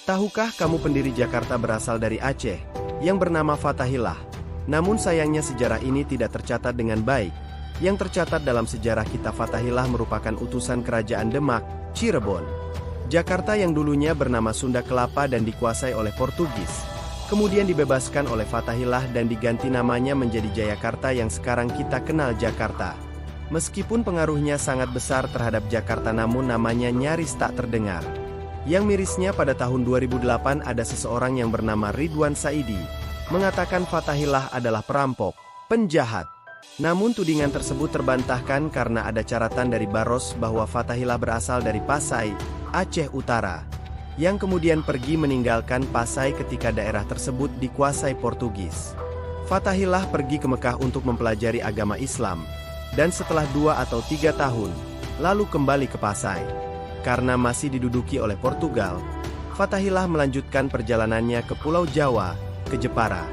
Tahukah kamu pendiri Jakarta berasal dari Aceh, yang bernama Fathahillah? Namun sayangnya sejarah ini tidak tercatat dengan baik. Yang tercatat dalam sejarah kitab Fathahillah merupakan utusan kerajaan Demak, Cirebon. Jakarta yang dulunya bernama Sunda Kelapa dan dikuasai oleh Portugis, kemudian dibebaskan oleh Fathahillah dan diganti namanya menjadi Jayakarta yang sekarang kita kenal Jakarta. Meskipun pengaruhnya sangat besar terhadap Jakarta, namun namanya nyaris tak terdengar. Yang mirisnya pada tahun 2008 ada seseorang yang bernama Ridwan Saidi, mengatakan Fathahillah adalah perampok, penjahat. Namun tudingan tersebut terbantahkan karena ada catatan dari Baros bahwa Fathahillah berasal dari Pasai, Aceh Utara, yang kemudian pergi meninggalkan Pasai ketika daerah tersebut dikuasai Portugis. Fathahillah pergi ke Mekah untuk mempelajari agama Islam, dan setelah 2 atau 3 tahun, lalu kembali ke Pasai. Karena masih diduduki oleh Portugal, Fathahillah melanjutkan perjalanannya ke Pulau Jawa, ke Jepara.